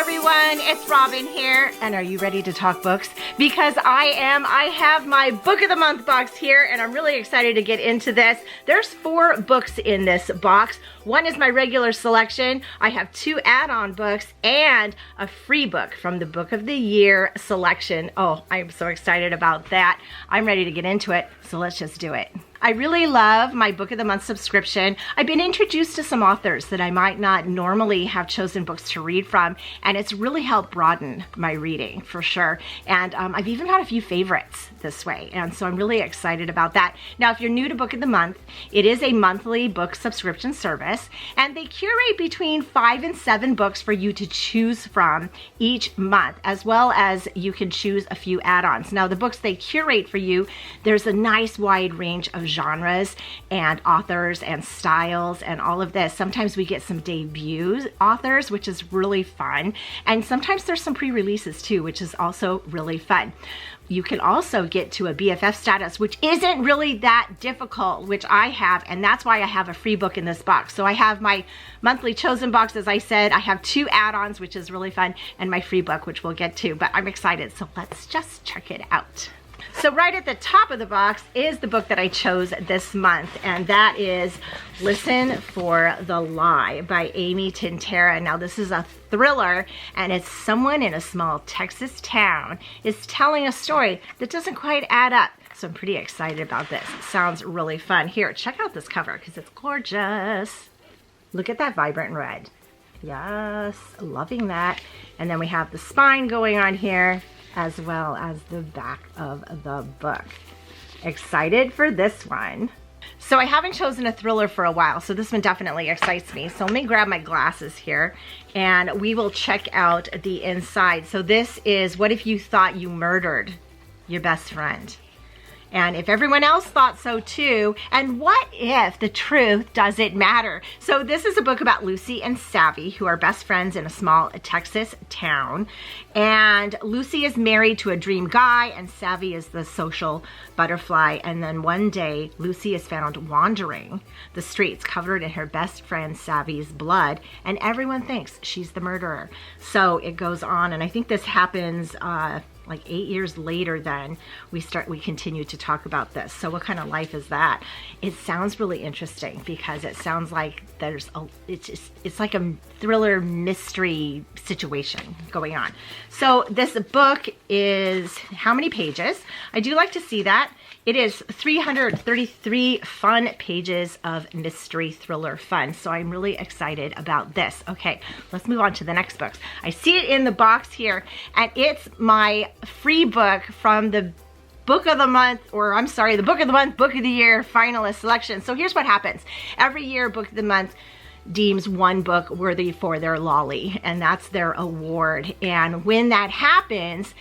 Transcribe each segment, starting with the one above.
everyone, it's Robin here, and are you ready to talk books? Because I am. I have my Book of the Month box here, and I'm really excited to get into this. There's 4 books in this box. One is my regular selection. I have 2 add-on books and a free book from the Book of the Year selection. Oh, I'm so excited about that. I'm ready to get into it, so let's just do it. I really love my Book of the Month subscription. I've been introduced to some authors that I might not normally have chosen books to read from, and it's really helped broaden my reading for sure. And I've even got a few favorites this way, and so I'm really excited about that. Now, if you're new to Book of the Month, it is a monthly book subscription service, and they curate between 5 and 7 books for you to choose from each month, as well as you can choose a few add-ons. Now, the books they curate for you, there's a nice wide range of genres and authors and styles and all of this. Sometimes we get some debut authors, which is really fun. And sometimes there's some pre-releases too, which is also really fun. You can also get to a BFF status, which isn't really that difficult, which I have, and that's why I have a free book in this box. So I have my monthly chosen box, as I said. I have 2 add-ons, which is really fun, and my free book, which we'll get to, but I'm excited. So let's just check it out. So right at the top of the box is the book that I chose this month, and that is Listen for the Lie by Amy Tintera. Now, this is a thriller, and it's someone in a small Texas town is telling a story that doesn't quite add up. So I'm pretty excited about this. It sounds really fun. Here, check out this cover because it's gorgeous. Look at that vibrant red. Yes, loving that. And then we have the spine going on here, as well as the back of the book. Excited for this one. So I haven't chosen a thriller for a while, so this one definitely excites me. So let me grab my glasses here, and we will check out the inside. So this is What If You Thought You Murdered Your Best Friend? And if everyone else thought so too, and what if the truth doesn't matter? So this is a book about Lucy and Savvy, who are best friends in a small Texas town. And Lucy is married to a dream guy, and Savvy is the social butterfly. And then one day, Lucy is found wandering the streets covered in her best friend Savvy's blood, and everyone thinks she's the murderer. So it goes on, and I think this happens like 8 years later. Then we continue to talk about this. So what kind of life is that? It sounds really interesting because it sounds like it's like a thriller mystery situation going on. So this book is how many pages? I do like to see that. It is 333 fun pages of mystery thriller fun. So I'm really excited about this. Okay, let's move on to the next books. I see it in the box here, and it's my free book from the Book of the Month, or I'm sorry, the Book of the Month, Book of the Year finalist selection. So here's what happens. Every year, Book of the Month deems one book worthy for their lolly, and that's their award. And when that happens,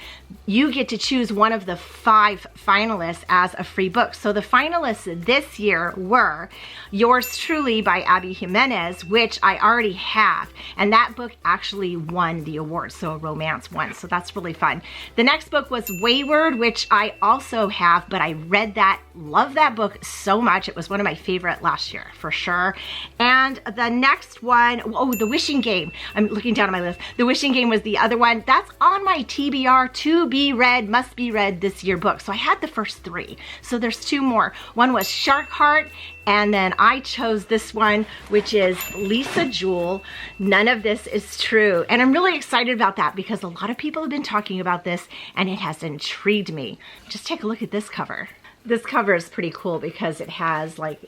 you get to choose one of the 5 finalists as a free book. So the finalists this year were Yours Truly by Abby Jimenez, which I already have, and that book actually won the award, so a romance one. So that's really fun. The next book was Wayward, which I also have, but I read that, love that book so much. It was one of my favorite last year for sure. And the next one, oh, The Wishing Game. I'm looking down at my list. The Wishing Game was the other one. That's on my TBR, to be read, must be read this year book. So I had the first 3. So there's 2 more. One was Shark Heart, and then I chose this one, which is Lisa Jewell, None of This Is True. And I'm really excited about that because a lot of people have been talking about this, and it has intrigued me. Just take a look at this cover. This cover is pretty cool because it has like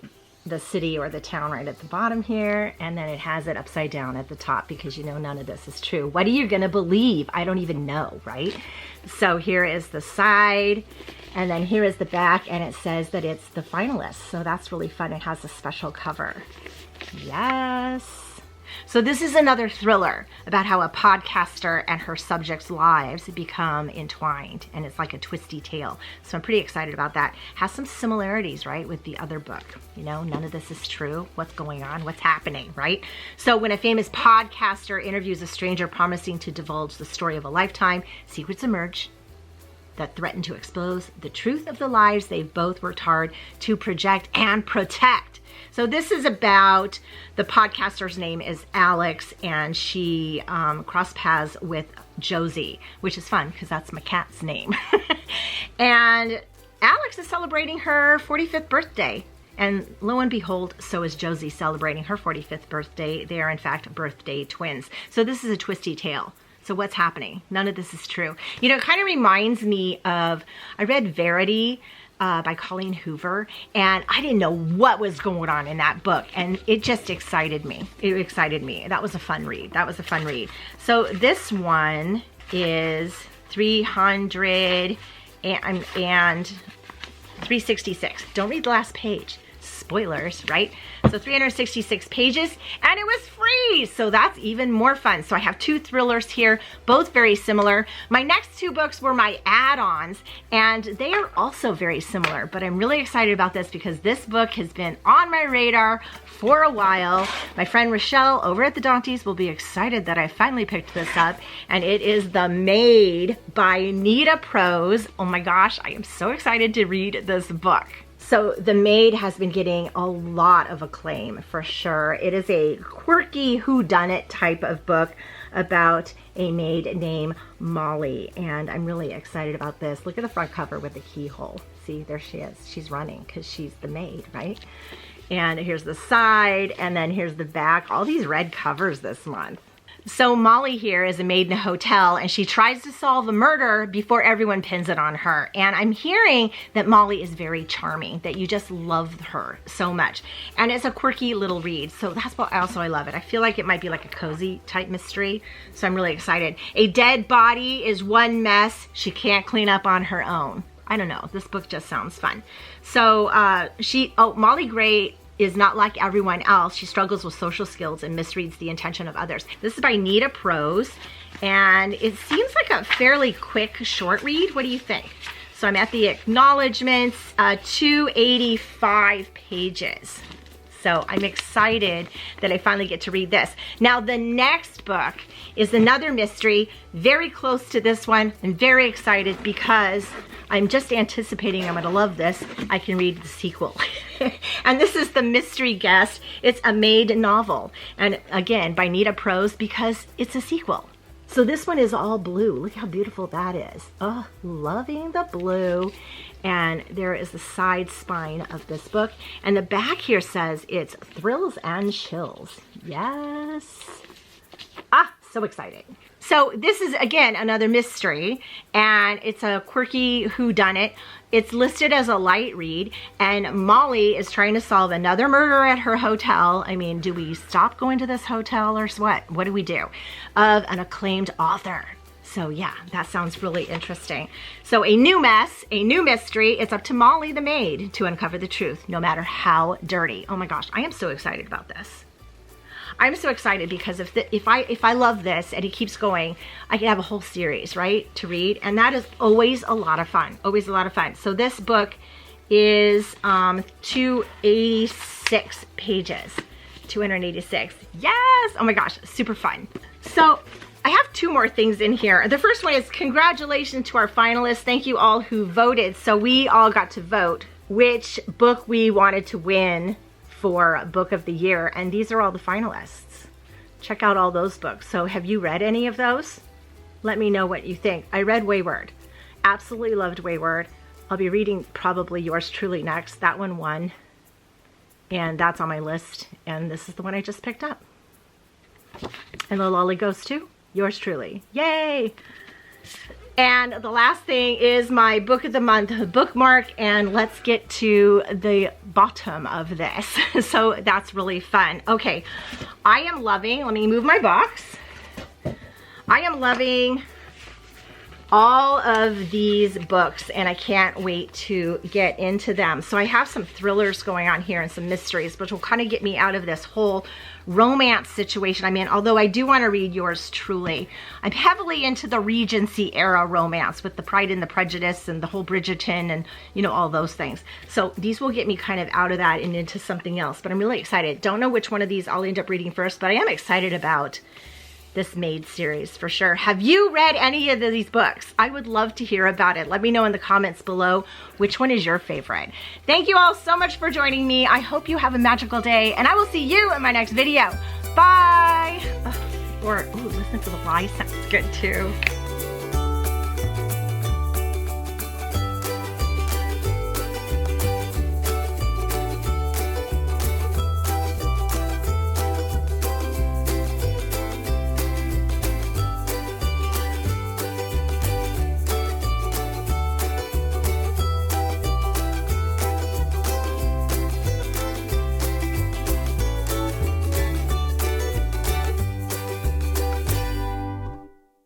the city or the town right at the bottom here, and then it has it upside down at the top because you know none of this is true. What are you gonna believe? I don't even know, right? So here is the side, and then here is the back, and it says that it's the finalists. So that's really fun. It has a special cover. Yes. So this is another thriller about how a podcaster and her subjects' lives become entwined, and it's like a twisty tale. So I'm pretty excited about that. Has some similarities, right, with the other book. You know, none of this is true. What's going on? What's happening, right? So when a famous podcaster interviews a stranger promising to divulge the story of a lifetime, secrets emerge, that threaten to expose the truth of the lies they've both worked hard to project and protect. So this is about, the podcaster's name is Alex, and she crossed paths with Josie, which is fun because that's my cat's name. And Alex is celebrating her 45th birthday. And lo and behold, so is Josie celebrating her 45th birthday. They are, in fact, birthday twins. So this is a twisty tale. So what's happening? None of this is true. You know, it kind of reminds me of, I read Verity by Colleen Hoover, and I didn't know what was going on in that book, and it just excited me. It excited me. That was a fun read. That was a fun read. So this one is 300 and 366. Don't read the last page. Spoilers, right? So 366 pages, and it was free, so that's even more fun. So I have two thrillers here, both very similar. My next two books were my add-ons, and they are also very similar, but I'm really excited about this because this book has been on my radar for a while. My friend Rochelle over at the Dantes will be excited that I finally picked this up, and it is The Maid by Nita Prose. Oh my gosh, I am so excited to read this book. So The Maid has been getting a lot of acclaim for sure. It is a quirky whodunit type of book about a maid named Molly, and I'm really excited about this. Look at the front cover with the keyhole. See, there she is. She's running because she's the maid, right? And here's the side, and then here's the back. All these red covers this month. So Molly here is a maid in a hotel, and she tries to solve a murder before everyone pins it on her. And I'm hearing that Molly is very charming, that you just love her so much. And it's a quirky little read, so that's what I love it. I feel like it might be like a cozy type mystery, so I'm really excited. A dead body is one mess she can't clean up on her own. I don't know, this book just sounds fun. So Molly Gray is not like everyone else. She struggles with social skills and misreads the intention of others. This is by Nita Prose, and it seems like a fairly quick short read. What do you think? So I'm at the acknowledgements, 285 pages. So I'm excited that I finally get to read this. Now the next book is another mystery, very close to this one. I'm very excited because I'm just anticipating I'm gonna love this. I can read the sequel. And this is The Mystery Guest. It's a Maid novel. And again, by Nita Prose, because it's a sequel. So this one is all blue. Look how beautiful that is. Oh, loving the blue. And there is the side spine of this book. And the back here says it's thrills and chills. Yes. Ah, so exciting. So this is, again, another mystery, and it's a quirky whodunit. It's listed as a light read, and Molly is trying to solve another murder at her hotel. I mean, do we stop going to this hotel or what? What do we do? Of an acclaimed author. So yeah, that sounds really interesting. So a new mess, a new mystery. It's up to Molly the maid to uncover the truth, no matter how dirty. Oh my gosh, I am so excited about this. I'm so excited because if I love this and it keeps going, I can have a whole series, right, to read, and that is always a lot of fun. Always a lot of fun. So this book is 286 pages. 286. Yes! Oh my gosh, super fun. So I have two more things in here. The first one is congratulations to our finalists. Thank you all who voted. So we all got to vote which book we wanted to win for Book of the Year, and these are all the finalists. Check out all those books. So have you read any of those? Let me know what you think. I read Wayward. Absolutely loved Wayward. I'll be reading probably Yours Truly next. That one won, and that's on my list, and this is the one I just picked up. And the lolly goes to Yours Truly. Yay! And the last thing is my book of the month bookmark, and let's get to the bottom of this. So that's really fun. Okay, I am loving, let me move my box. I am loving all of these books, and I can't wait to get into them. So I have some thrillers going on here and some mysteries, which will kind of get me out of this whole romance situation I'm in, although I do want to read Yours Truly. I'm heavily into the Regency era romance with the Pride and the Prejudice and the whole Bridgerton and, you know, all those things. So these will get me kind of out of that and into something else, but I'm really excited. Don't know which one of these I'll end up reading first, but I am excited about this Maid series for sure. Have you read any of these books? I would love to hear about it. Let me know in the comments below which one is your favorite. Thank you all so much for joining me. I hope you have a magical day, and I will see you in my next video. Bye. Or, ooh, listen to the Y sounds good too.